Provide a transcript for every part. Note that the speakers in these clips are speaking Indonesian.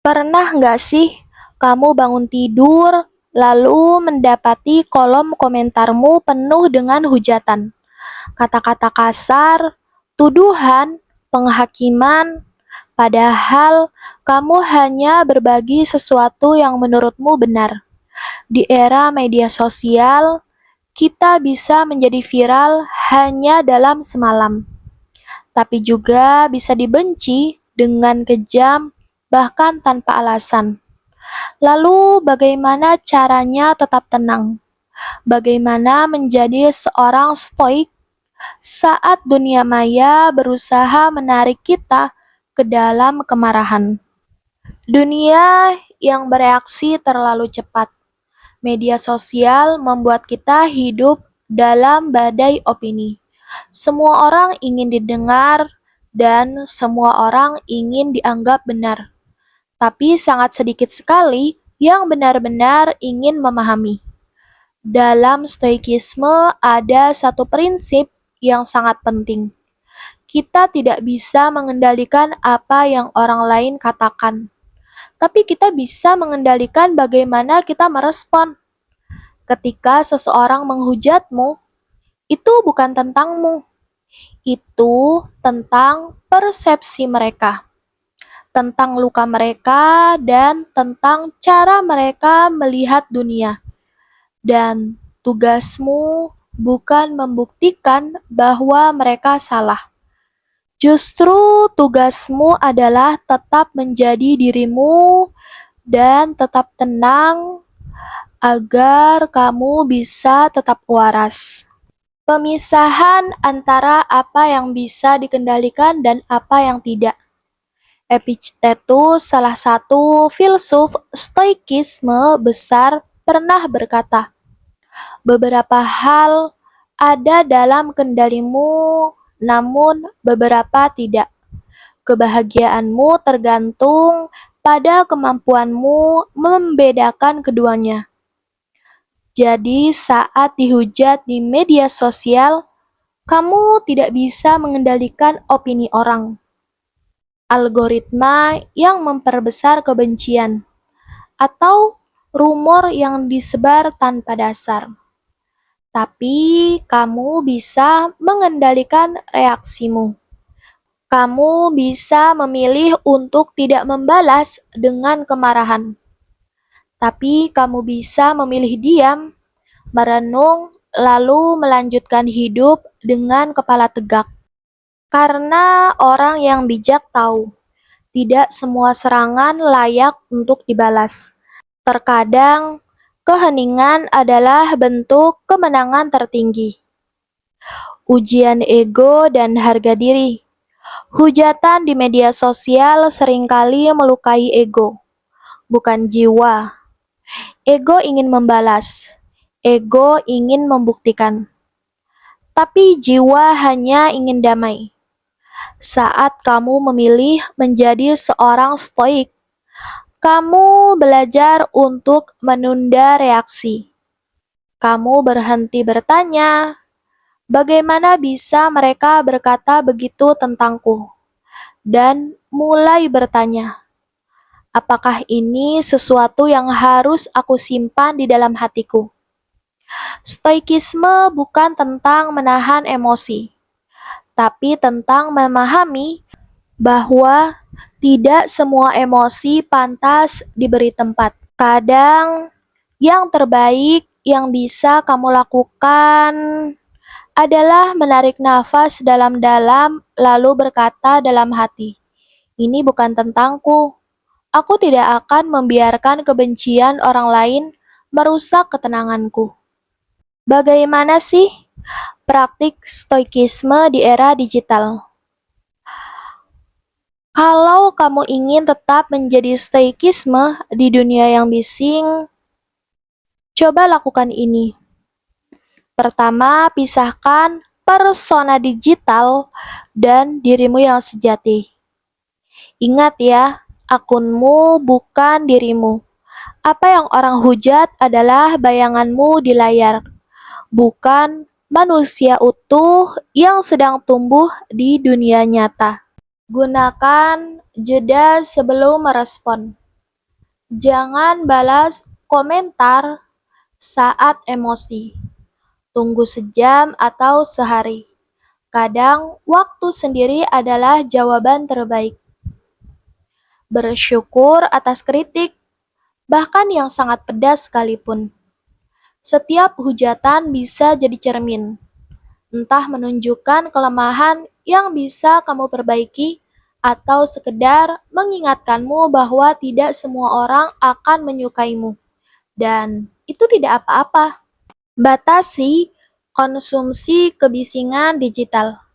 Pernah nggak sih kamu bangun tidur lalu mendapati kolom komentarmu penuh dengan hujatan, kata-kata kasar, tuduhan, penghakiman, padahal kamu hanya berbagi sesuatu yang menurutmu benar. Di era media sosial, kita bisa menjadi viral hanya dalam semalam, tapi juga bisa dibenci dengan kejam, bahkan tanpa alasan. Lalu, bagaimana caranya tetap tenang? Bagaimana menjadi seorang stoik saat dunia maya berusaha menarik kita ke dalam kemarahan? Dunia yang bereaksi terlalu cepat. Media sosial membuat kita hidup dalam badai opini. Semua orang ingin didengar dan semua orang ingin dianggap benar. Tapi sangat sedikit sekali yang benar-benar ingin memahami. Dalam stoikisme ada satu prinsip yang sangat penting. Kita tidak bisa mengendalikan apa yang orang lain katakan, tapi kita bisa mengendalikan bagaimana kita merespon. Ketika seseorang menghujatmu, itu bukan tentangmu, itu tentang persepsi mereka, tentang luka mereka, dan tentang cara mereka melihat dunia. Dan tugasmu bukan membuktikan bahwa mereka salah. Justru tugasmu adalah tetap menjadi dirimu dan tetap tenang agar kamu bisa tetap waras. Pemisahan antara apa yang bisa dikendalikan dan apa yang tidak. Epictetus, salah satu filsuf stoikisme besar, pernah berkata, beberapa hal ada dalam kendalimu, namun beberapa tidak. Kebahagiaanmu tergantung pada kemampuanmu membedakan keduanya. Jadi, saat dihujat di media sosial, kamu tidak bisa mengendalikan opini orang, algoritma yang memperbesar kebencian, atau rumor yang disebar tanpa dasar. Tapi kamu bisa mengendalikan reaksimu. Kamu bisa memilih untuk tidak membalas dengan kemarahan. Tapi kamu bisa memilih diam, merenung, lalu melanjutkan hidup dengan kepala tegak. Karena orang yang bijak tahu, tidak semua serangan layak untuk dibalas. Terkadang, keheningan adalah bentuk kemenangan tertinggi. Ujian ego dan harga diri. Hujatan di media sosial seringkali melukai ego, bukan jiwa. Ego ingin membalas, ego ingin membuktikan, tapi jiwa hanya ingin damai. Saat kamu memilih menjadi seorang stoik, kamu belajar untuk menunda reaksi. Kamu berhenti bertanya, bagaimana bisa mereka berkata begitu tentangku? Dan mulai bertanya, apakah ini sesuatu yang harus aku simpan di dalam hatiku? Stoikisme bukan tentang menahan emosi, tapi tentang memahami bahwa tidak semua emosi pantas diberi tempat. Kadang, yang terbaik yang bisa kamu lakukan adalah menarik nafas dalam-dalam lalu berkata dalam hati, "Ini bukan tentangku. Aku tidak akan membiarkan kebencian orang lain merusak ketenanganku." Bagaimana sih praktik stoikisme di era digital? Kalau kamu ingin tetap menjadi stoikisme di dunia yang bising, coba lakukan ini. Pertama, pisahkan persona digital dan dirimu yang sejati. Ingat ya, akunmu bukan dirimu. Apa yang orang hujat adalah bayanganmu di layar, bukan manusia utuh yang sedang tumbuh di dunia nyata. Gunakan jeda sebelum merespon. Jangan balas komentar saat emosi. Tunggu sejam atau sehari. Kadang, waktu sendiri adalah jawaban terbaik. Bersyukur atas kritik, bahkan yang sangat pedas sekalipun. Setiap hujatan bisa jadi cermin, entah menunjukkan kelemahan yang bisa kamu perbaiki atau sekedar mengingatkanmu bahwa tidak semua orang akan menyukaimu. Dan itu tidak apa-apa. Batasi konsumsi kebisingan digital.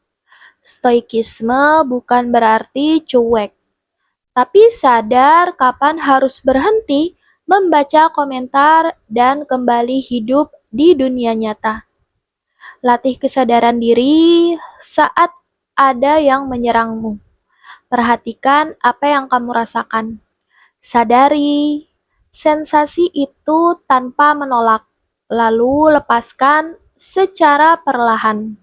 Stoikisme bukan berarti cuek, tapi sadar kapan harus berhenti membaca komentar dan kembali hidup di dunia nyata. Latih kesadaran diri saat ada yang menyerangmu. Perhatikan apa yang kamu rasakan. Sadari sensasi itu tanpa menolak, lalu lepaskan secara perlahan.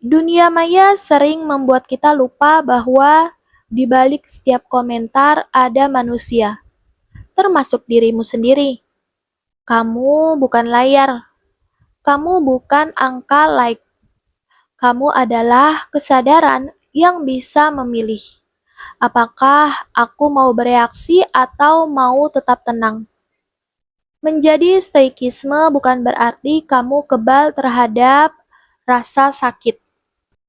Dunia maya sering membuat kita lupa bahwa di balik setiap komentar ada manusia, termasuk dirimu sendiri. Kamu bukan layar, kamu bukan angka like, kamu adalah kesadaran yang bisa memilih. Apakah aku mau bereaksi atau mau tetap tenang? Menjadi stoikisme bukan berarti kamu kebal terhadap rasa sakit.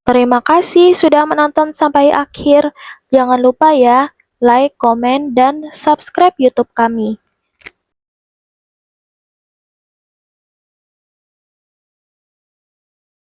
Terima kasih sudah menonton sampai akhir. Jangan lupa ya, like, komen, dan subscribe YouTube kami.